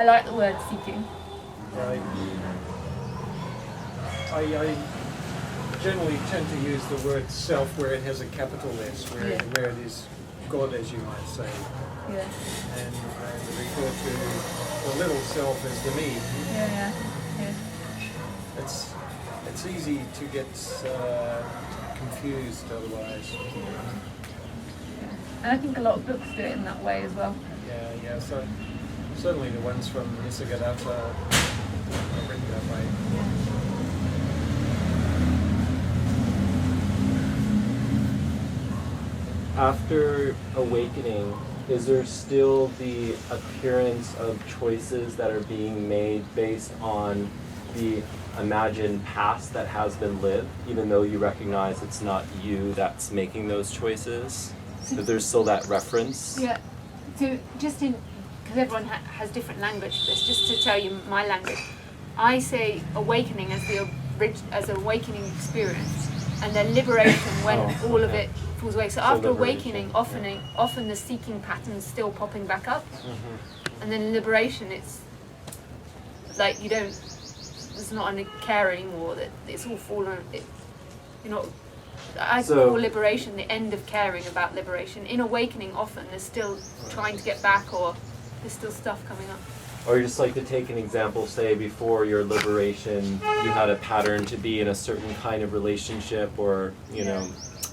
I like the word seeking. Right. I generally tend to use the word self where it has a capital S, where it is God, as you might say. Yeah. And refer to the little self as the me. Yeah. It's easy to get confused otherwise. And I think a lot of books do it in that way as well. Yeah. So certainly the ones from Nisargadatta are written that way. After awakening, is there still the appearance of choices that are being made based on the imagined past that has been lived, even though you recognize it's not you that's making those choices? But there's still that reference? Yeah. So just because everyone has different language for this, just to tell you my language, I say awakening as awakening experience, and then liberation when all of it falls away. So after awakening, often the seeking pattern's still popping back up, and then liberation, it's like there's not a care anymore. That it's all fallen. I call liberation the end of caring about liberation. In awakening, often there's still trying to get back, or there's still stuff coming up. Or just like to take an example, say before your liberation, you had a pattern to be in a certain kind of relationship, or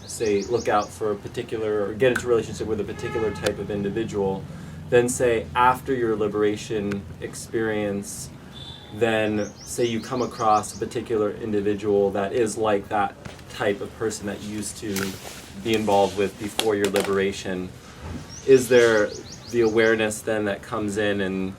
say look out for a particular, or get into a relationship with a particular type of individual. Then say after your liberation experience, then say you come across a particular individual that is like that type of person that you used to be involved with before your liberation. Is there the awareness then that comes in and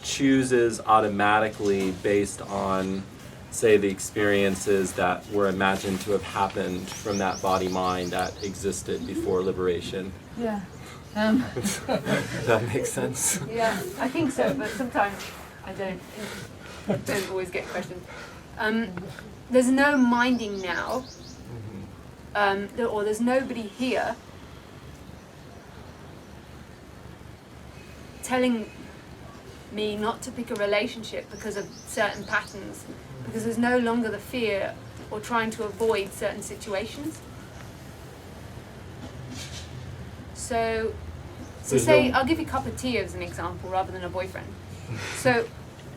chooses automatically based on, say, the experiences that were imagined to have happened from that body-mind that existed before liberation? Yeah. Does that make sense? Yeah, I think so, but sometimes I don't always get questions. There's no minding now, or there's nobody here telling me not to pick a relationship because of certain patterns, because there's no longer the fear or trying to avoid certain situations. So say, I'll give you a cup of tea as an example rather than a boyfriend. So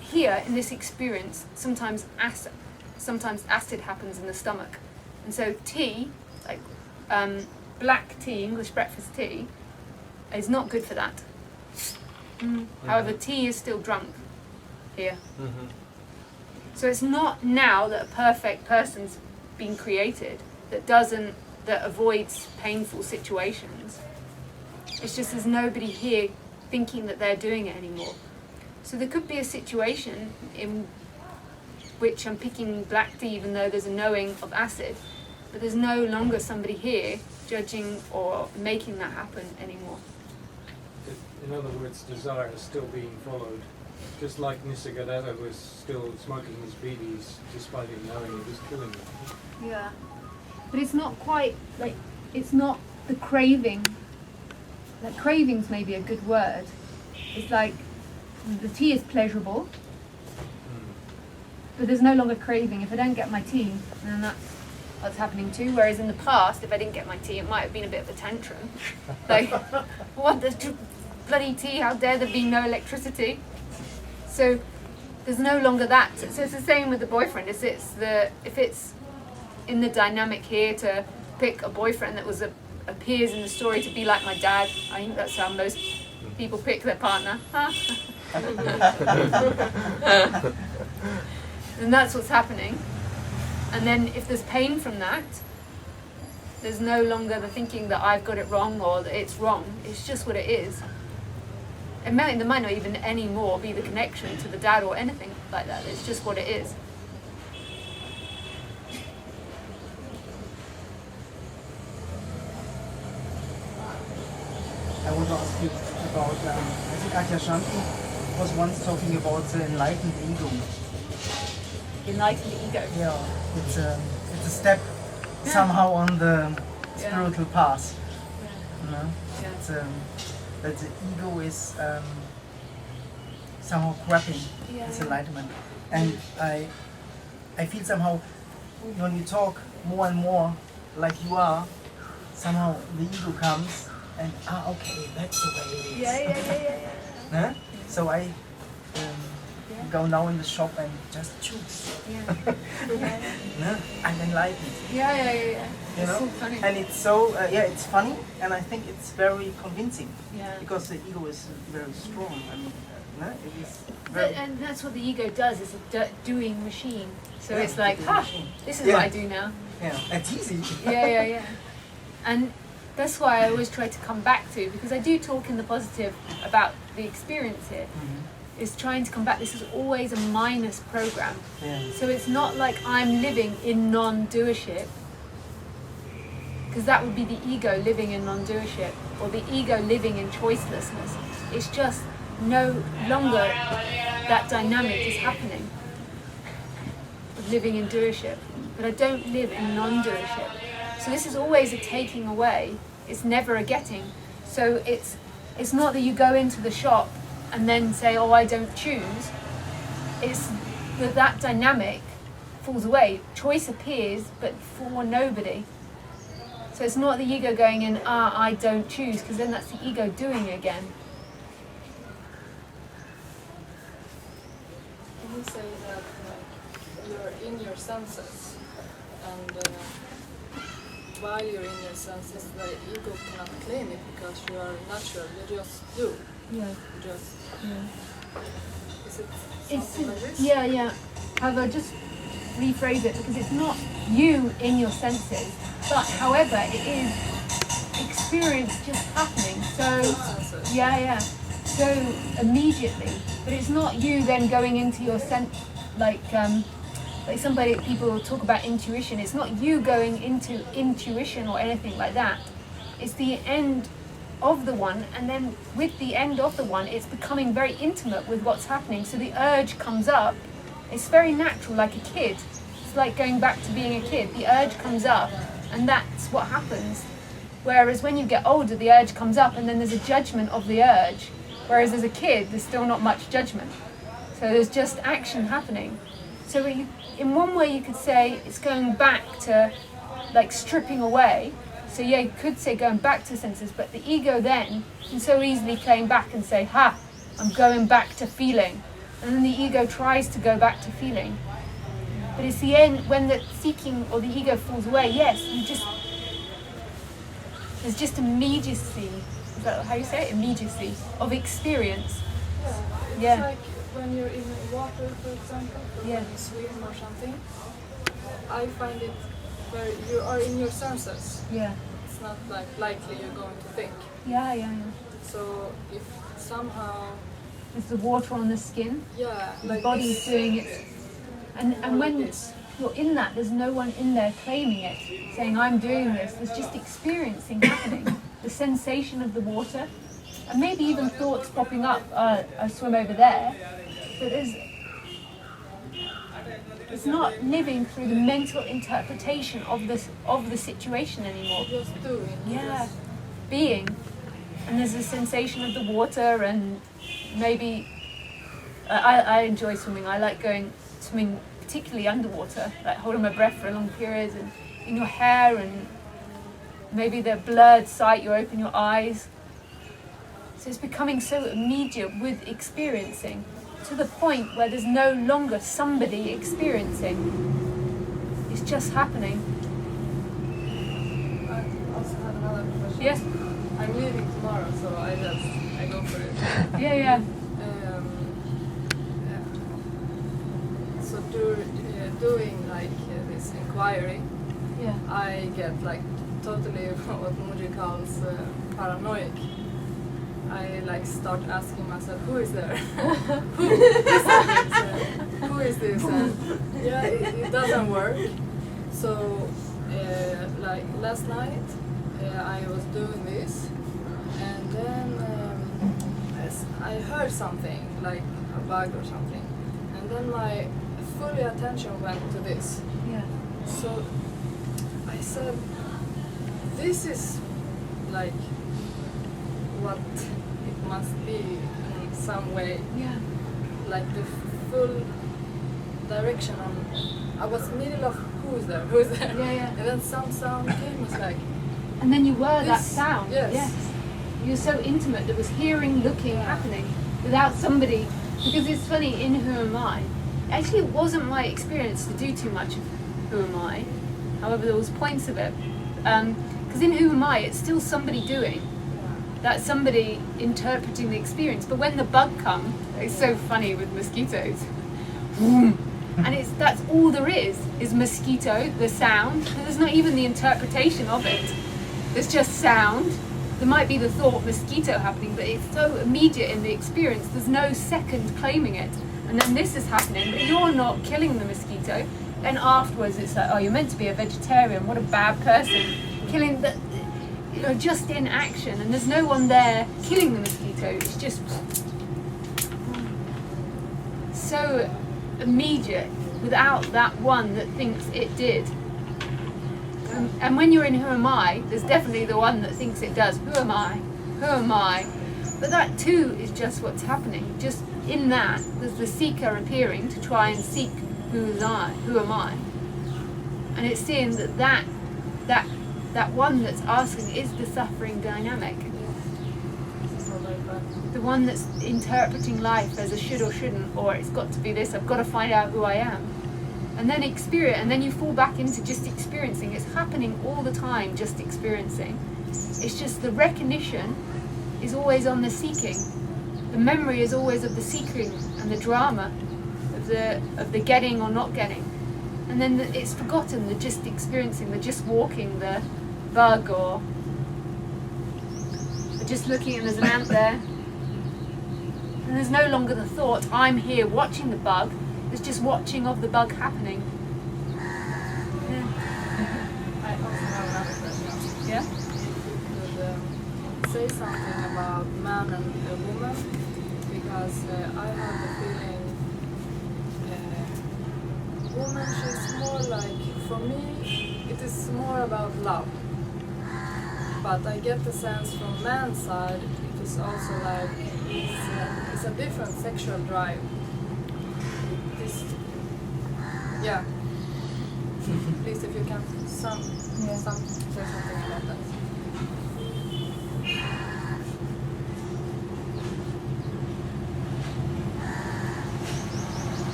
here in this experience, sometimes acid happens in the stomach. And so tea, like black tea, English breakfast tea, is not good for that. However, tea is still drunk here. So it's not now that a perfect person's been created that avoids painful situations. It's just there's nobody here thinking that they're doing it anymore. So there could be a situation in which I'm picking black tea even though there's a knowing of acid, but there's no longer somebody here judging or making that happen anymore. In other words, desire is still being followed. Just like Nisargadatta was still smoking his beedies despite him knowing it was killing him. Yeah. But it's not quite, like, it's not the craving. Like, cravings may be a good word. It's like, the tea is pleasurable, but there's no longer craving. If I don't get my tea, then that's what's happening too. Whereas in the past, if I didn't get my tea, it might have been a bit of a tantrum. Like, what the bloody tea, how dare there be no electricity? So there's no longer that. So it's the same with the boyfriend. If it's in the dynamic here to pick a boyfriend that appears in the story to be like my dad, I think that's how most people pick their partner. And that's what's happening. And then if there's pain from that, there's no longer the thinking that I've got it wrong or that it's wrong. It's just what it is. There might not even anymore be the connection to the dad or anything like that. It's just what it is. I want to ask you about, I think Ajahn Shanti was once talking about the enlightened ego. Enlightened ego. Yeah, it's a step somehow on the spiritual path. You know? Yeah. It's, that the ego is somehow grabbing Yeah. this enlightenment. And I feel somehow when you talk more and more like you are, somehow the ego comes and okay, that's the way it is. Yeah. Huh? So I go now in the shop and just choose. Yeah. I'm enlightened. Yeah. You It's know, so funny. and it's so it's funny, and I think it's very convincing Yeah. because the ego is very strong. I mean, it is But, very. and that's what the ego does. It's a doing machine. So Yeah, it's like, doing machine. this is Yeah. what I do now. Yeah, it's easy. Yeah. And that's why I always try to come back to, because I do talk in the positive about the experience here. Is trying to come back. This is always a minus program. Yeah. So it's not like I'm living in non-doership, because that would be the ego living in non-doership, or the ego living in choicelessness. It's just no longer that dynamic is happening of living in doership. But I don't live in non-doership. So this is always a taking away. It's never a getting. So it's not that you go into the shop and then say, oh, I don't choose. It's that dynamic falls away. Choice appears, but for nobody. So it's not the ego going in, I don't choose, because then that's the ego doing it again. You say that you're in your senses, and while you're in your senses, the ego cannot claim it because you are natural. You just do. Yeah. You just. Is it It's something like this? yeah. However, just rephrase it, because it's not you in your senses, but however it is experience just happening. So Senses. yeah. So immediately, but it's not you then going into your sense like people talk about intuition. It's not you going into intuition or anything like that. It's the end of the one, and then with the end of the one, it's becoming very intimate with what's happening. So the urge comes up. It's very natural, like a kid. It's like going back to being a kid. The urge comes up, and that's what happens. Whereas when you get older, the urge comes up, and then there's a judgment of the urge. Whereas as a kid, there's still not much judgment. So there's just action happening. So in one way, you could say it's going back to like stripping away. So yeah, you could say going back to senses, but the ego then can so easily claim back and say, I'm going back to feeling. And then the ego tries to go back to feeling. But it's the end, when the seeking or the ego falls away, yes, there's just immediacy. Is that how you say it? Immediacy of experience. It's Yeah. like when you're in water, for example, or Yeah. when you swim or something. I find it where you are in your senses. Yeah. It's not like likely you're going to think. Yeah. So if somehow, There's the water on the skin. yeah, The like body's this, doing it. And or when like this. you're in that, there's no one in there claiming it, saying I'm doing this. There's just experiencing happening. The sensation of the water, and maybe even thoughts popping up. I swim over there, but it's not living through the mental interpretation of the situation anymore. Just doing. Yeah, Just, being, and there's a sensation of the water, and maybe I enjoy swimming. I like going swimming, particularly underwater, like holding my breath for long periods, and in your hair, and maybe the blurred sight. You open your eyes, so it's becoming so immediate with experiencing, to the point where there's no longer somebody experiencing. It's just happening. I also have another question. Yes. I'm leaving tomorrow, so I go for it. Yeah. So doing like this inquiry, Yeah. I get like totally what Moji calls paranoid. I like start asking myself, who is there? Who is this? And yeah, it doesn't work. So like last night, I was doing this, and then I heard something like a bug or something, and then my full attention went to this. Yeah. So I said, this is like what it must be in some way. Yeah. like the full direction on. I was middle of who's there, Yeah. and then some sound came. Was like, And then you were that This- sound. yes. You're so intimate that was hearing, looking, happening without somebody. Because it's funny, in Who Am I? Actually, it wasn't my experience to do too much of Who Am I. However, there was points of it. Because in Who Am I, it's still somebody doing. That's somebody interpreting the experience. But when the bug comes, it's so funny with mosquitoes. And that's all there is mosquito, the sound. There's not even the interpretation of it. There's just sound. There might be the thought mosquito happening, but it's so immediate in the experience. There's no second claiming it. And then this is happening, but you're not killing the mosquito. Then afterwards, it's like, oh, you're meant to be a vegetarian. What a bad person. Killing the, you're just in action, and there's no one there killing the mosquito. It's just so immediate without that one that thinks it did. And when you're in Who Am I, there's definitely the one that thinks it does. Who am I? Who am I? But that too is just what's happening. Just in that, there's the seeker appearing to try and seek who am I? And it's seeing that one that's asking is the suffering dynamic. The one that's interpreting life as a should or shouldn't, or it's got to be this, I've got to find out who I am. And then experience, and then you fall back into just experiencing. It's happening all the time, just experiencing. It's just the recognition is always on the seeking. The memory is always of the seeking and the drama of the getting or not getting. And then it's forgotten, the just experiencing, the just walking, the bug, or the just looking and there's an ant there. And there's no longer the thought, I'm here watching the bug. There's just watching of the bug happening. Yeah. I also have another question. Yeah? Could say something about man and a woman, because I have the feeling woman, she's more like, for me, it is more about love. But I get the sense from man's side, it is also like, it's a different sexual drive. Yeah. Please, if you can say something about that.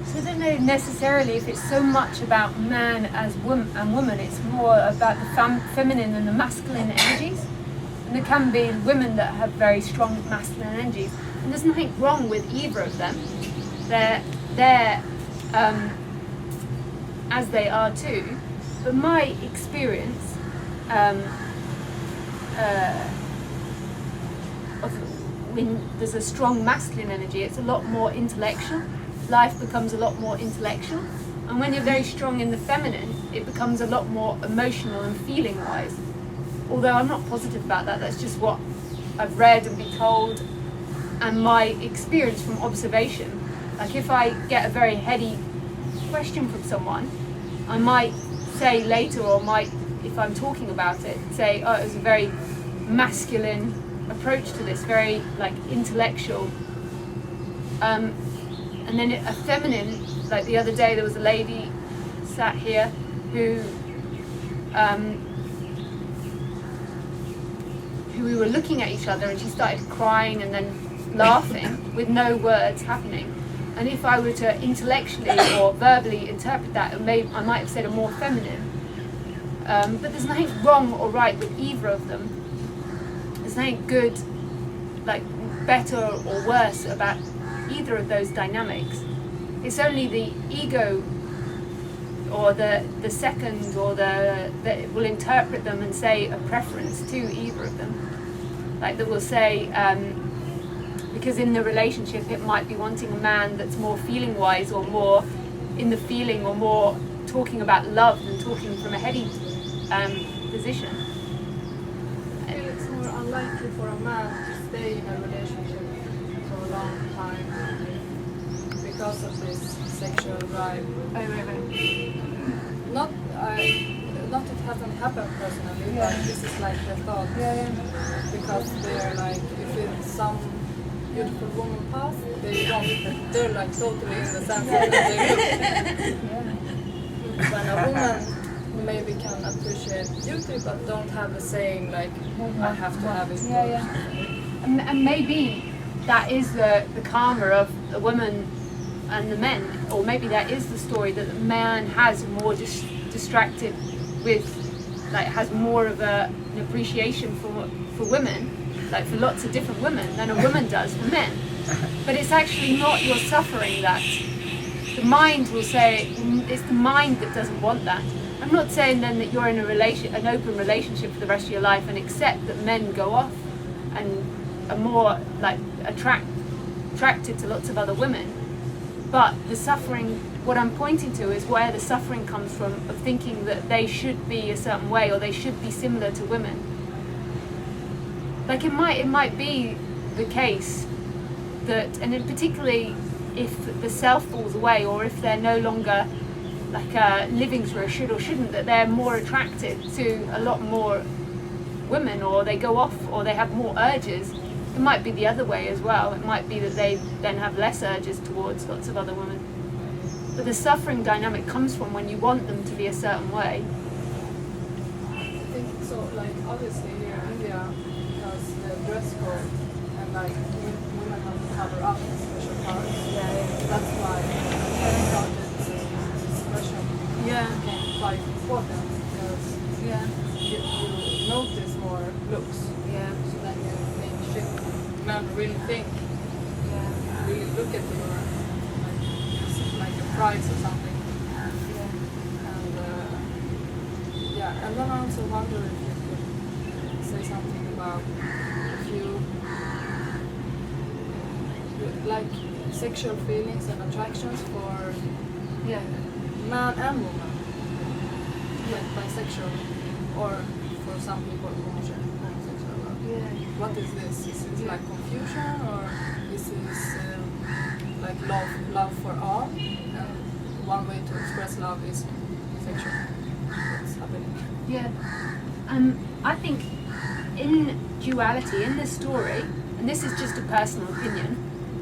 So I don't know necessarily if it's so much about man as woman, it's more about the feminine and the masculine energies. And there can be women that have very strong masculine energies, and there's nothing wrong with either of them. They're as they are too. But my experience of when there's a strong masculine energy, it's a lot more intellectual. Life becomes a lot more intellectual. And when you're very strong in the feminine, it becomes a lot more emotional and feeling wise. Although I'm not positive about that, that's just what I've read and been told, and my experience from observation. Like if I get a very heady question from someone, I might say later, or might, if I'm talking about it, say, oh, it was a very masculine approach to this, very like intellectual. And then a feminine, like the other day there was a lady sat here who we were looking at each other, and she started crying and then laughing with no words happening. And if I were to intellectually or verbally interpret that, I might have said a more feminine. But there's nothing wrong or right with either of them. There's nothing good, like better or worse about either of those dynamics. It's only the ego or the second, or that will interpret them and say a preference to either of them. Like that will say, because in the relationship it might be wanting a man that's more feeling wise, or more in the feeling, or more talking about love than talking from a heady position. I feel it's more unlikely for a man to stay in a relationship for a long time because of this sexual drive. Oh, right. Not it hasn't happened personally, but this is like the thought. Because they're like, if it's some beautiful woman pass, they're like totally in the sense that they look. When a woman maybe can appreciate beauty, but don't have the same like, I have to have it. And maybe that is the karma of the woman and the men, or maybe that is the story that the man has more distracted with, like has more of an appreciation for women, like for lots of different women, than a woman does for men. But it's actually not your suffering that the mind will say, it's the mind that doesn't want that. I'm not saying then that you're in an open relationship for the rest of your life and accept that men go off and are more like attracted to lots of other women. But the suffering, what I'm pointing to is where the suffering comes from, of thinking that they should be a certain way, or they should be similar to women. Like it might be the case that, and then particularly if the self falls away, or if they're no longer like living through a should or shouldn't, that they're more attracted to a lot more women, or they go off, or they have more urges. It might be the other way as well. It might be that they then have less urges towards lots of other women. But the suffering dynamic comes from when you want them to be a certain way. I think so, like obviously here in India, because the dress code and like women have to cover up special parts. That's why expression became quite important, because you notice more looks. So then you make shit. Men really think. Really look at you like a prize or something. And then I also wonder if you could say something about if you like sexual feelings and attractions for man and woman, like bisexual, or for some people homosexual love. What is this? Is it like confusion, or is this like love for all? And one way to express love is sexual. What's happening? I think in duality, in this story, and this is just a personal opinion,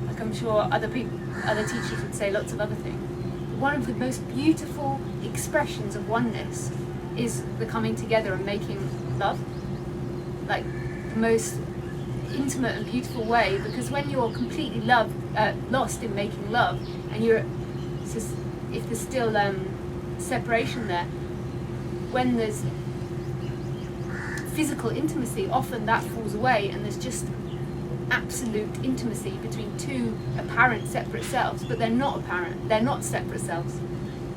like I'm sure other teachers would say lots of other things, one of the most beautiful expressions of oneness is the coming together and making love. Like the most intimate and beautiful way, because when you're completely lost in making love, and if there's still separation there, when there's physical intimacy, often that falls away, and there's just absolute intimacy between two apparent separate selves. But they're not apparent, they're not separate selves.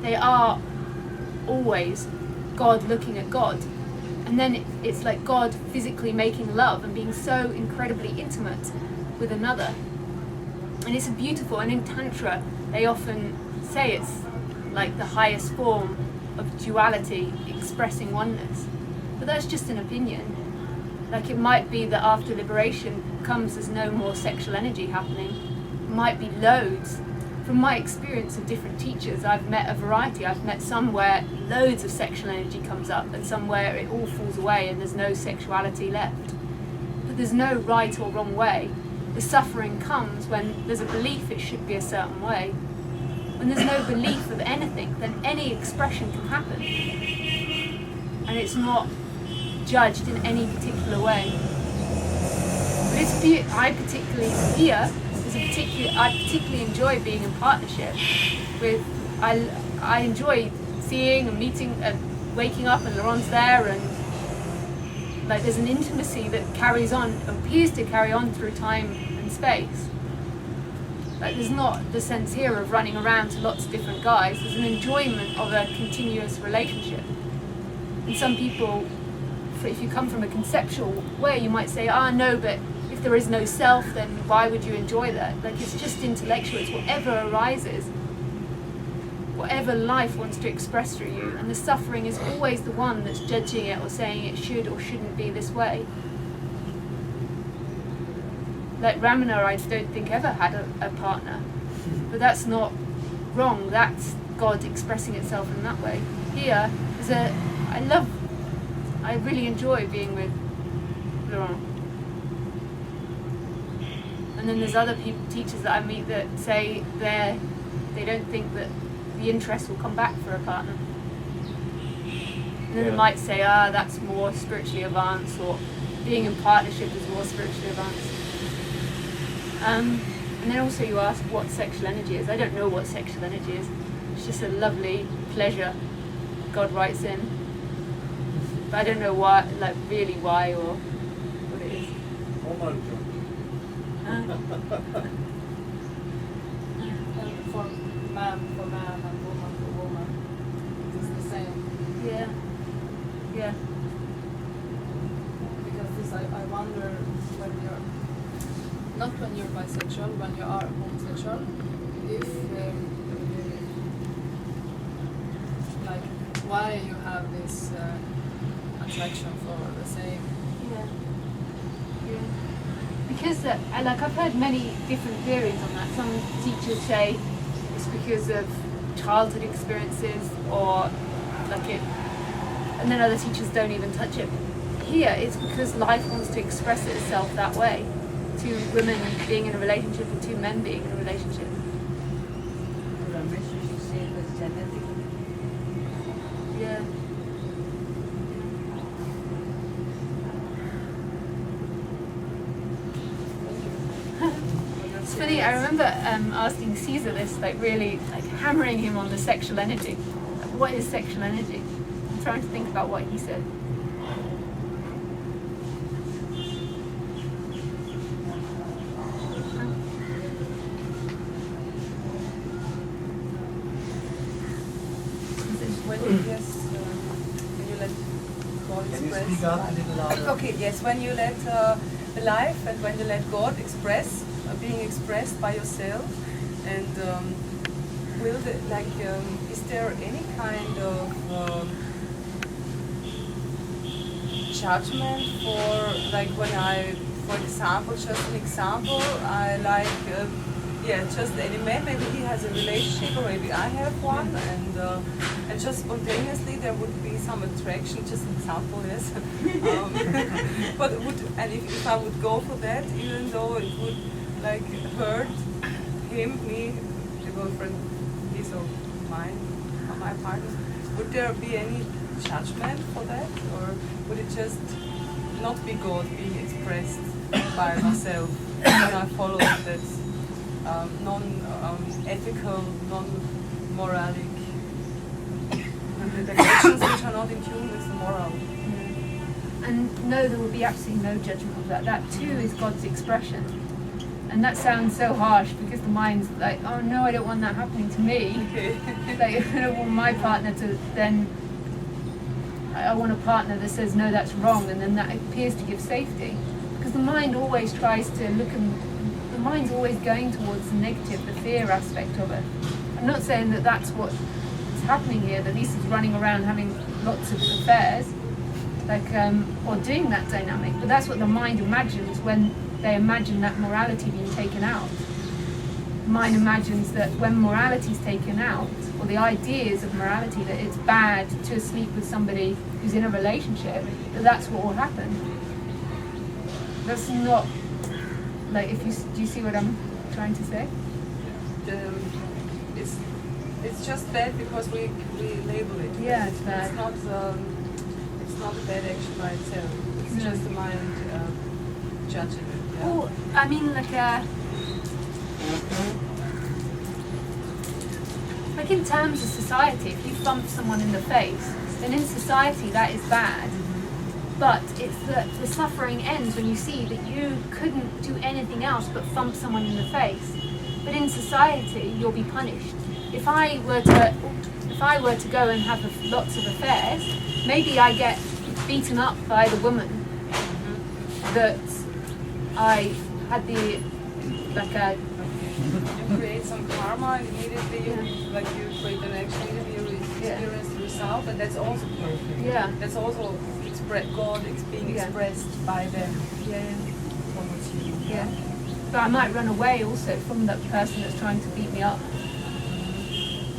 They are always God looking at God. And then it's like God physically making love and being so incredibly intimate with another. And it's a beautiful, and in Tantra they often say it's like the highest form of duality expressing oneness. But that's just an opinion. Like it might be that after liberation comes there's no more sexual energy happening. It might be loads. From my experience of different teachers, I've met a variety. I've met some where loads of sexual energy comes up, and some where it all falls away and there's no sexuality left. But there's no right or wrong way. The suffering comes when there's a belief it should be a certain way. When there's no belief of anything, then any expression can happen. And it's not judged in any particular way. But it's I particularly enjoy being in partnership with. I enjoy seeing and meeting and waking up and Laurent's there, and like there's an intimacy that carries on, appears to carry on through time and space. Like there's not the sense here of running around to lots of different guys. There's an enjoyment of a continuous relationship. And some people, if you come from a conceptual way, you might say, no, but if there is no self, then why would you enjoy that? Like it's just intellectual, it's whatever arises, whatever life wants to express through you. And the suffering is always the one that's judging it or saying it should or shouldn't be this way. Like Ramana, I don't think ever had a partner, but that's not wrong. That's God expressing itself in that way. Here is I really enjoy being with Laurent. And then there's other teachers that I meet that say they don't think that the interest will come back for a partner. And then they might say, that's more spiritually advanced, or being in partnership is more spiritually advanced. And then also you ask what sexual energy is. I don't know what sexual energy is. It's just a lovely pleasure God writes in. But I don't know why, like really why or what it is. Hormone jump. For man and woman for woman, it's the same. Yeah. Yeah. Because this, I wonder not when you're bisexual, when you are homosexual, if like why you have this attraction for the same. Yeah. Yeah. Because I've heard many different theories on that. Some teachers say it's because of childhood experiences or and then other teachers don't even touch it. Here it's because life wants to express itself that way. Two women being in a relationship and two men being in a relationship. Ramesh, you should say it was genetic. Yeah. It's funny, I remember asking Caesar this, really hammering him on the sexual energy. What is sexual energy? I'm trying to think about what he said. When you let God Can you express. speak up a little louder? Okay, yes, when you let the life and when you let God express, being expressed by yourself, and is there any kind of judgment for when for example, just an example, I just any man, maybe he has a relationship or maybe I have one, and just spontaneously there would be some attraction, just an example, yes. But if I would go for that, even though it would hurt him, me, the girlfriend, his or mine, or my partner, would there be any judgment for that, or would it just not be God being expressed by myself when I follow that non-ethical, non-moralic, the actions which are not in tune with the moral? And no, there will be absolutely no judgment of that. That too is God's expression. And that sounds so harsh because the mind's like, oh no, I don't want that happening to me. I don't want my partner to then, I want a partner that says no, that's wrong, and then that appears to give safety. Because the mind always tries to look, and the mind's always going towards the negative, the fear aspect of it. I'm not saying that that's what is happening here, that Lisa's running around having lots of affairs, or doing that dynamic, but that's what the mind imagines when they imagine that morality being taken out. The mind imagines that when morality is taken out, or the ideas of morality, that it's bad to sleep with somebody who's in a relationship, that's what will happen. That's not, do you see what I'm trying to say? It's just bad because we label it. Yeah, it's bad. It's not a bad action by itself. It's just the mind judging it. Yeah. Well, I mean, in terms of society, if you thump someone in the face, then in society that is bad. But it's the suffering ends when you see that you couldn't do anything else but thump someone in the face. But in society, you'll be punished. If I were to go and have lots of affairs, maybe I get beaten up by the woman that I had the You create some karma immediately. You create an action immediately. You experience the result, and that's also perfect. Yeah. That's also God is being expressed by them. Yeah. But I might run away also from that person that's trying to beat me up.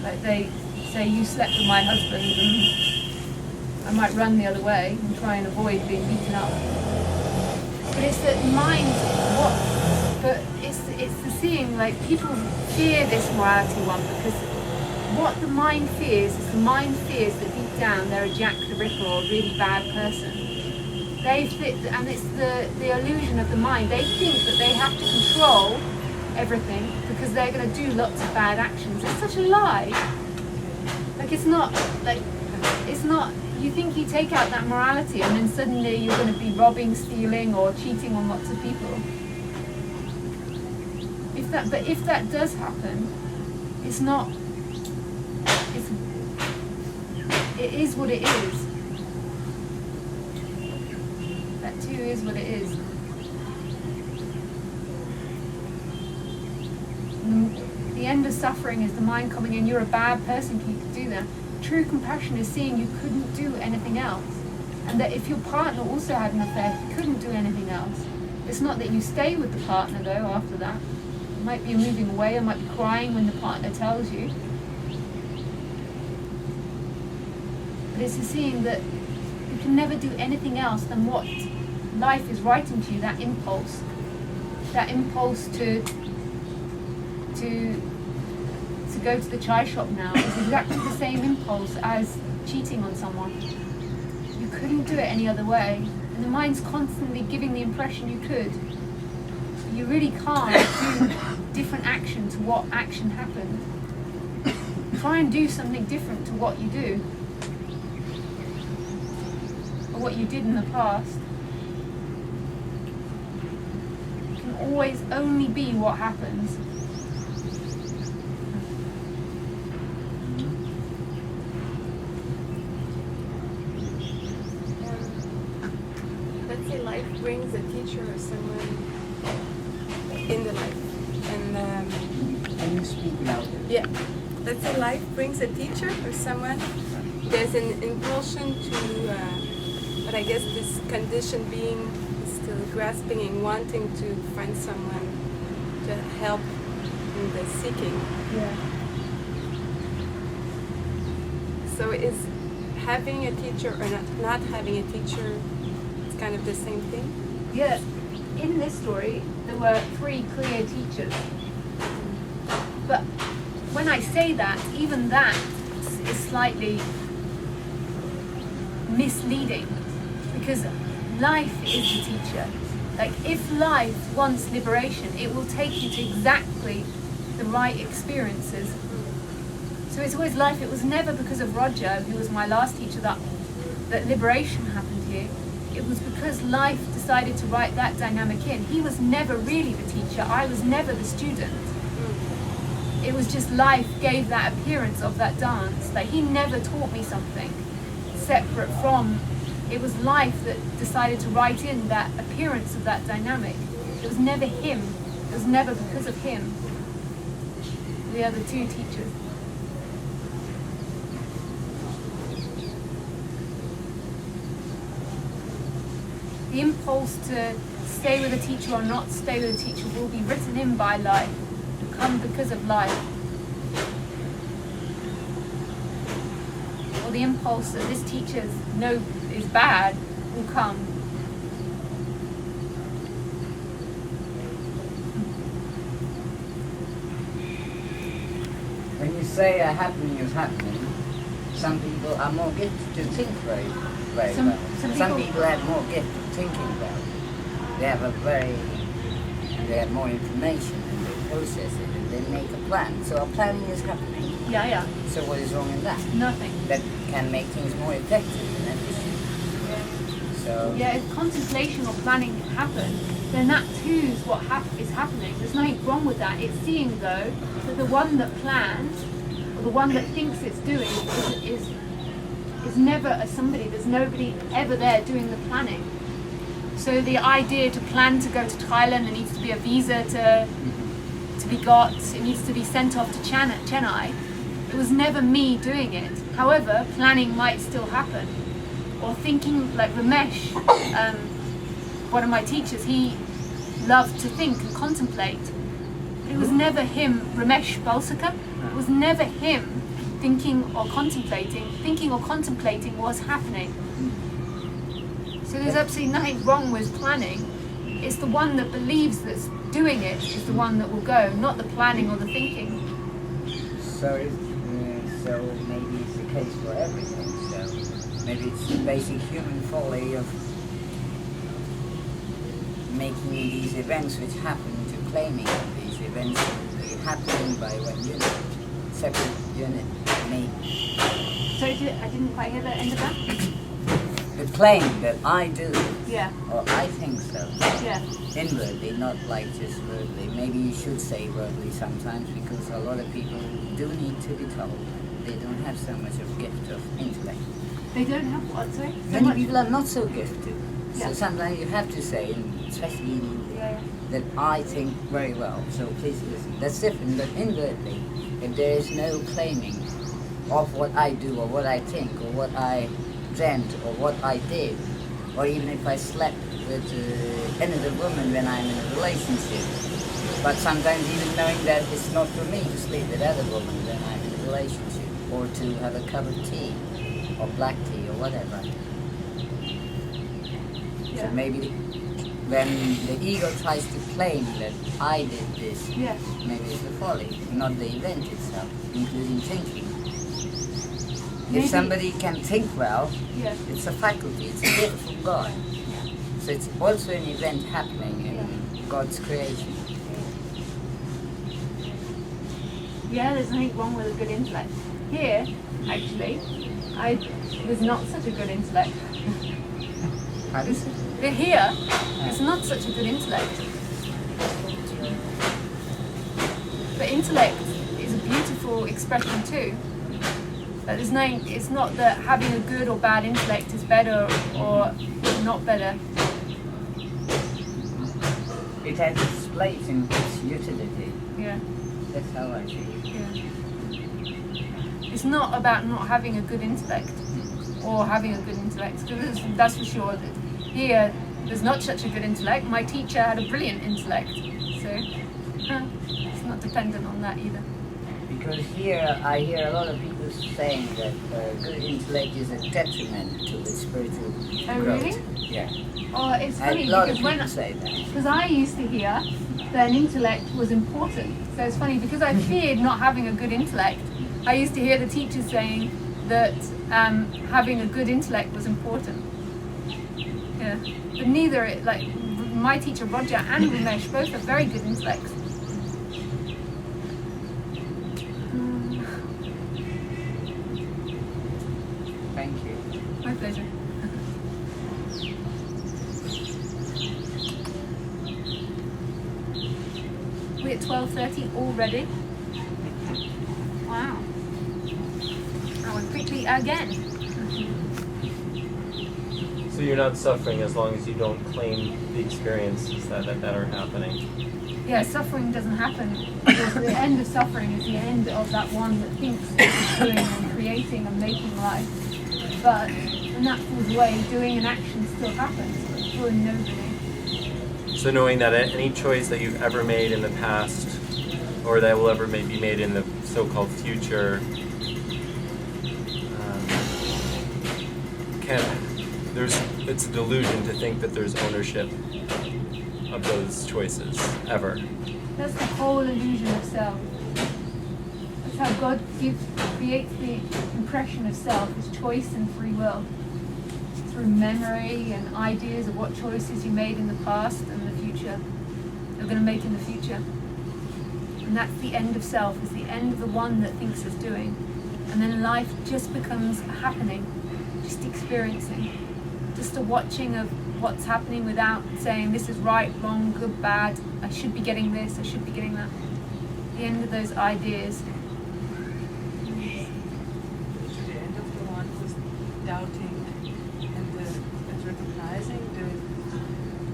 Like they say you slept with my husband, and I might run the other way and try and avoid being beaten up. But it's that mind but it's the seeing, like people fear this morality one because what the mind fears is the mind fears that deep down they're a Jack the Ripper or a really bad person. And it's the illusion of the mind. They think that they have to control everything because they're going to do lots of bad actions. It's such a lie. It's not, you think you take out that morality and then suddenly you're going to be robbing, stealing or cheating on lots of people. If that does happen, it is what it is. That too is what it is. The end of suffering is the mind coming in, you're a bad person, you could do that. True compassion is seeing you couldn't do anything else. And that if your partner also had an affair, he couldn't do anything else. It's not that you stay with the partner though after that. It might be moving away, or might be crying when the partner tells you. But it's a seeing that you can never do anything else than what life is writing to you, that impulse to go to the chai shop now is exactly the same impulse as cheating on someone. You couldn't do it any other way, and the mind's constantly giving the impression you could. You really can't do different action to what action happened. Try and do something different to what you do, or what you did in the past. It can always only be what happens. Let's say life brings a teacher or someone in the life, and Can you speak louder? yeah, let's say life brings a teacher or someone. There's an impulsion to, but I guess this conditioned being is still grasping and wanting to find someone to help in the seeking. Yeah. So is having a teacher or not having a teacher, it's kind of the same thing? Yeah. In this story, there were 3 clear teachers. But when I say that, even that is slightly misleading, because life is the teacher. Like, if life wants liberation, it will take you to exactly the right experiences. So it's always life. It was never because of Roger, who was my last teacher, that liberation happened here. It was because life decided to write that dynamic in. He was never really the teacher. I was never the student. It was just life gave that appearance of that dance. Like, he never taught me something separate from. It was life that decided to write in that appearance of that dynamic. It was never him. It was never because of him. The other 2 teachers. The impulse to stay with a teacher or not stay with a teacher will be written in by life, will come because of life. Or the impulse that this teacher is bad will come. When you say a happening is happening, some people are more gifted to think very Some well. Some people- people have more gift of thinking well. They have more information and they process it and they make a plan. So a planning is happening. Yeah. So what is wrong in that? Nothing. That can make things more effective and efficient. So So Yeah, if contemplation or planning happen, then that too is what is happening. There's nothing wrong with that. It's seeing though that the one that plans or the one that thinks it's doing is never a somebody. There's nobody ever there doing the planning. So the idea to plan to go to Thailand, there needs to be a visa to be got. It needs to be sent off to Chennai. It was never me doing it. However, planning might still happen. Or thinking, like Ramesh, one of my teachers, he loved to think and contemplate. But it was never him, Ramesh Balsaka, it was never him thinking or contemplating. Thinking or contemplating was happening. So there's absolutely nothing wrong with planning. It's the one that believes that's doing it is the one that will go, not the planning or the thinking. so maybe it's the case for everything. So maybe it's the basic human folly of making these events which happen to claiming these events will be happening by one unit, separate unit, me. Sorry, I didn't quite hear the end of that. The claim that I do, Yeah, or I think so, yeah. inwardly, not like just verbally. Maybe you should say verbally sometimes, because a lot of people do need to be told they don't have so much of gift of intellect. They don't have what, sorry? So Many much- people are not so gifted. Yeah. So sometimes you have to say, and especially in India, Yeah, that I think very well, so please listen. That's different, but inwardly, if there is no claiming of what I do or what I think or what I dreamt or what I did, or even if I slept with another woman when I'm in a relationship, but sometimes even knowing that it's not for me to sleep with other women when I'm in a relationship, or to have a cup of tea or black tea or whatever. yeah. So maybe when the ego tries to claim that I did this, Yeah. maybe it's the folly, not the event itself, including thinking. Maybe- If somebody can think well, Yeah. it's a faculty, it's a gift from God. So it's also an event happening in God's creation. Yeah, there's nothing wrong with a good intellect. Here, actually, there's not such a good intellect. Pardon? Here, it's not such a good intellect. But intellect is a beautiful expression too. That there's no, it's not that having a good or bad intellect is better or not better. It has its place in its utility. Yeah, That's how I see it. yeah. It's not about not having a good intellect or having a good intellect. Because that's for sure. That here, there's not such a good intellect. My teacher had a brilliant intellect, so it's not dependent on that either. Because here I hear a lot of people saying that good intellect is a detriment to the spiritual Oh, growth. really? Yeah. Oh, it's And funny a lot of because people say that. because I used to hear that an intellect was important. So it's funny because I feared not having a good intellect. I used to hear the teachers saying that having a good intellect was important. Yeah, but neither like my teacher Roger and Ramesh both have very good intellects. Thank you. My pleasure. We're at 12:30 already. Wow. I went quickly again. So you're not suffering as long as you don't claim the experiences that are happening. Yeah, suffering doesn't happen. Because the end of suffering is the end of that one that thinks it's doing and creating and making life. But when that falls away, doing an action still happens for nobody. So knowing that any choice that you've ever made in the past, or that will ever be made in the so-called future, it's a delusion to think that there's ownership of those choices ever. That's the whole illusion of self. That's how God creates the impression of self as choice and free will. Through memory and ideas of what choices you made in the past and the future, you're going to make in the future. And that's the end of self, is the end of the one that thinks it's doing. And then life just becomes a happening, just experiencing. just a watching of what's happening without saying this is right, wrong, good, bad, I should be getting this, I should be getting that. The end of those ideas. To the end of the one who's doubting and recognizing the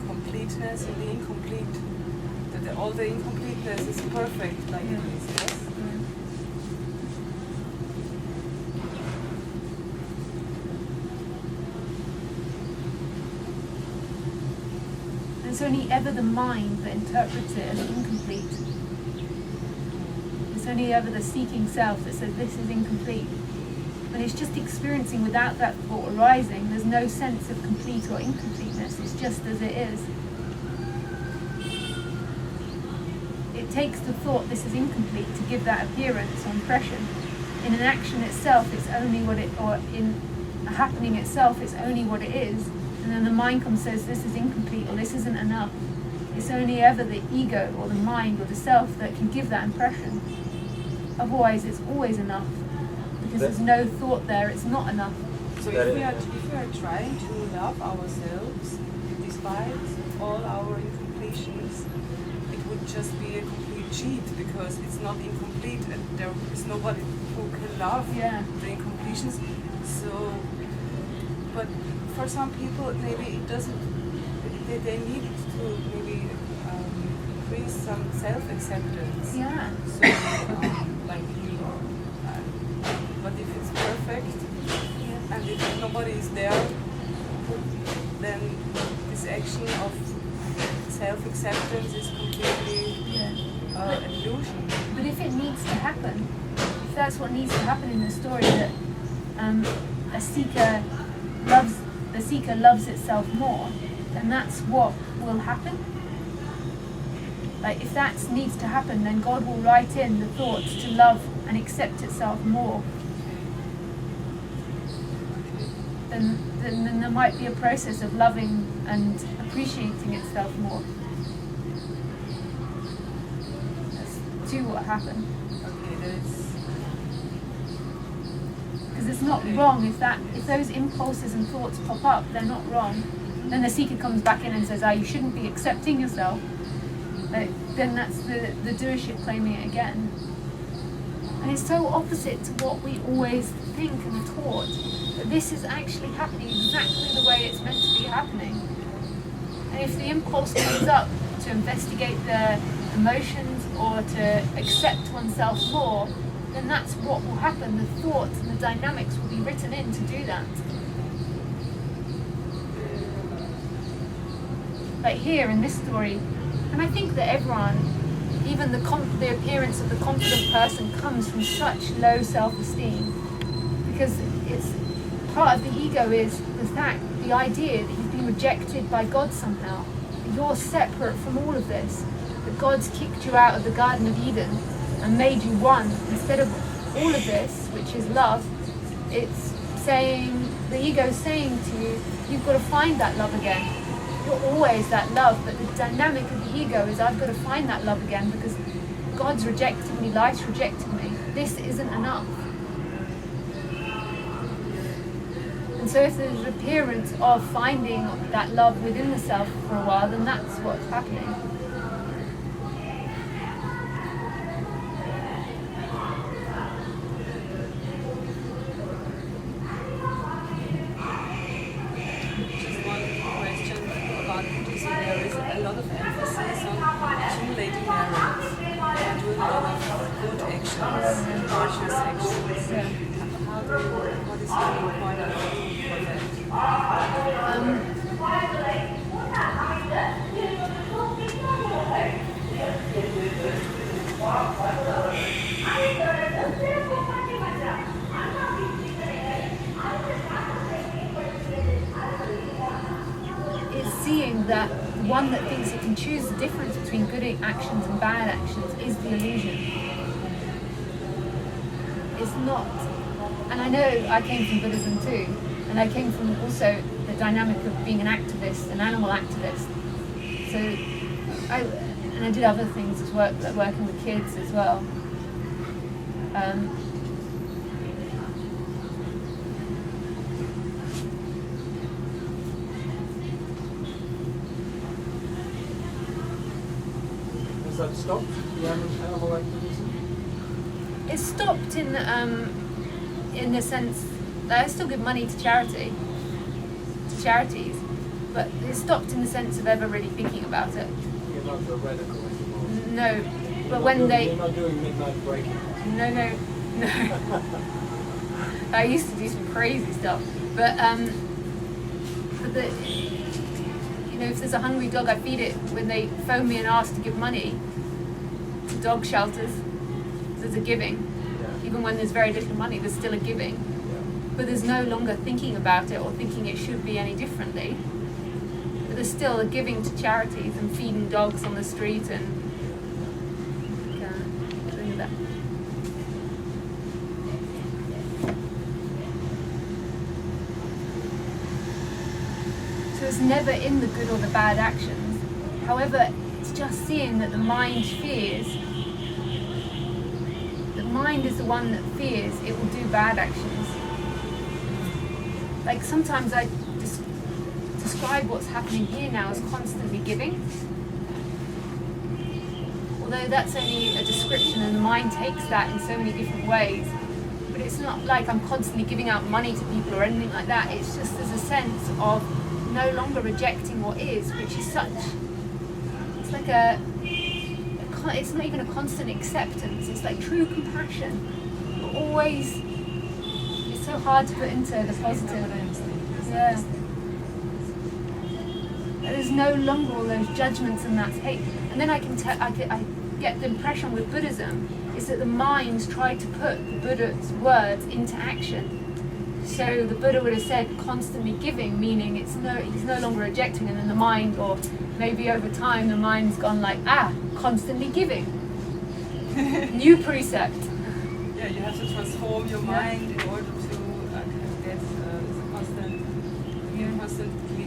completeness and the incomplete. That all the incompleteness is perfect like it is, yes? And it's only ever the mind that interprets it as incomplete. It's only ever the seeking self that says this is incomplete. When it's just experiencing without that thought arising, there's no sense of complete or incompleteness. It's just as it is. It takes the thought this is incomplete to give that appearance or impression. In an action itself, it's only what it, or in a happening itself, it's only what it is. And then the mind comes and says this is incomplete or this isn't enough. It's only ever the ego or the mind or the self that can give that impression. Otherwise, it's always enough. Because there's no thought there, it's not enough. So if we are trying to love ourselves despite all our incompletions, it would just be a complete cheat because it's not incomplete and there is nobody who can love the incompletions. So, but for some people maybe it doesn't, they need to maybe increase some self-acceptance. Yeah. So, like you, but if it's perfect and if nobody is there, then this action of self-acceptance is completely an illusion. But if it needs to happen, if that's what needs to happen in the story, that the seeker loves itself more, then that's what will happen. Like if that needs to happen, then God will write in the thoughts to love and accept itself more. Then there might be a process of loving and appreciating itself more. That's to what happened. Because it's not wrong if those impulses and thoughts pop up, they're not wrong. Then the seeker comes back in and says, you shouldn't be accepting yourself. Then that's the doership claiming it again. And it's so opposite to what we always think and are taught. That this is actually happening exactly the way it's meant to be happening. And if the impulse comes up to investigate the emotions or to accept oneself more, then that's what will happen. The thoughts and the dynamics will be written in to do that. Like here in this story, and I think that everyone, even the appearance of the confident person comes from such low self-esteem, because it's part of the ego is the idea that you've been rejected by God somehow. That you're separate from all of this. That God's kicked you out of the Garden of Eden and made you one instead of all of this, which is love. It's saying, the ego's saying to you, you've got to find that love again. You're always that love, but the dynamic of the ego is I've got to find that love again because God's rejected me, life's rejected me. This isn't enough. And so if there's an appearance of finding that love within the self for a while, then that's what's happening. Seeing that the one that thinks it can choose the difference between good actions and bad actions is the illusion. It's not. And I know I came from Buddhism too, and I came from also the dynamic of being an activist, an animal activist. So I did other things as well, like working with kids as well. that stopped, the animal activism? It stopped in the sense that I still give money to charities, but it stopped in the sense of ever really thinking about it. You're not a radical anymore. No, but You're not doing midnight breaking. No. I used to do some crazy stuff, but if there's a hungry dog, I feed it. When they phone me and ask to give money to dog shelters, there's a giving. Yeah. Even when there's very little money, there's still a giving. Yeah. But there's no longer thinking about it or thinking it should be any differently. But there's still a giving to charities and feeding dogs on the street and doing that. So it's never in the good or the bad actions. However, it's just seeing that the mind fears. The mind is the one that fears it will do bad actions. Like sometimes I describe what's happening here now as constantly giving. Although that's only a description and the mind takes that in so many different ways. But it's not like I'm constantly giving out money to people or anything like that. It's just there's a sense of no longer rejecting what is, which is it's like it's not even a constant acceptance, it's like true compassion, but always, it's so hard to put into the positive. Yeah. There's no longer all those judgments and that hate. And then I get the impression with Buddhism is that the mind tried to put the Buddha's words into action. So the Buddha would have said constantly giving, meaning he's no longer rejecting, and then the mind, or maybe over time the mind's gone like, constantly giving. New precept. Yeah, you have to transform your mind in order to get constantly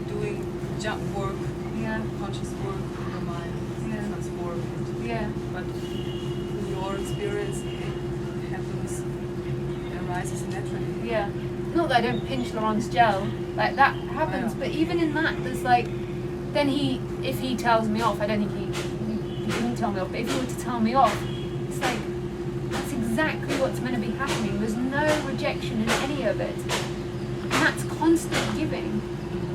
doing work, conscious work in your mind, transform it. Yeah. But in your experience, it arises naturally. Yeah. Not that I don't pinch Laurent's gel, like that happens, but even in that, there's like, then if he tells me off, I don't think he didn't tell me off, but if he were to tell me off, it's like, that's exactly what's meant to be happening. There's no rejection in any of it. And that's constant giving.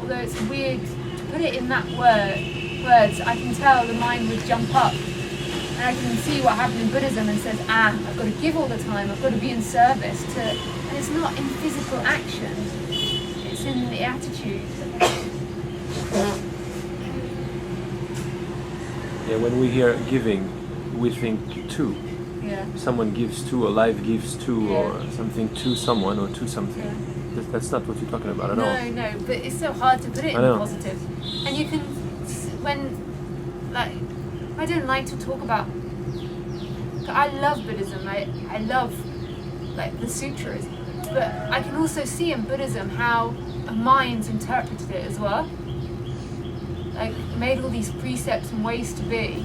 Although it's weird to put it in that words, I can tell the mind would jump up. And I can see what happened in Buddhism and says, I've got to give all the time, I've got to be in service to, and it's not in physical action, it's in the attitude. Yeah, when we hear giving, we think to. Yeah. Someone gives to, or life gives to, Yeah. or something to someone, or to something. Yeah. That's not what you're talking about at all. No, but it's so hard to put it in the positive. And you can, I don't like to talk about, I love Buddhism, I love the sutras, but I can also see in Buddhism how a mind's interpreted it as well. Like, made all these precepts and ways to be,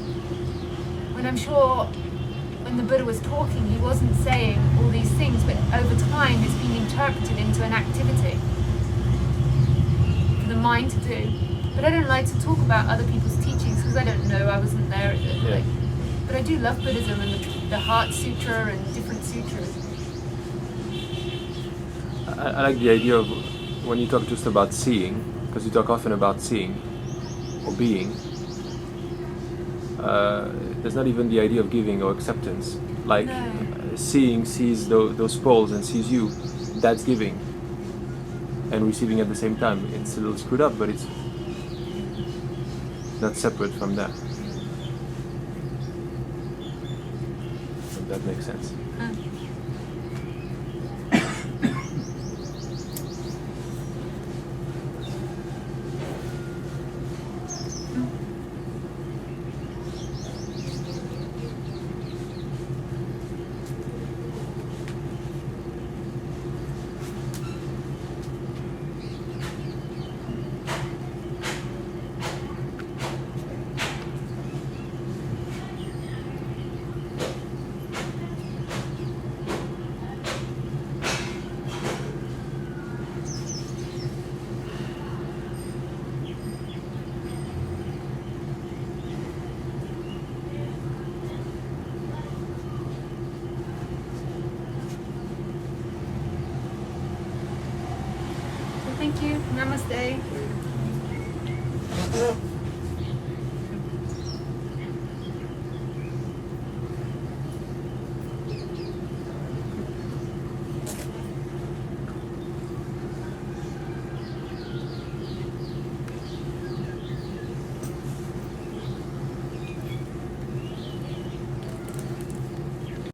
when I'm sure when the Buddha was talking, he wasn't saying all these things, but over time it's being interpreted into an activity for the mind to do. But I don't like to talk about other people's teachings because I don't know, I wasn't there. But I do love Buddhism and the Heart Sutra and different sutras. I like the idea of when you talk just about seeing, because you talk often about seeing or being. There's not even the idea of giving or acceptance. Like seeing sees those poles and sees you, that's giving. And receiving at the same time. It's a little screwed up, but it's not separate from that. If that makes sense. Thank you. Namaste.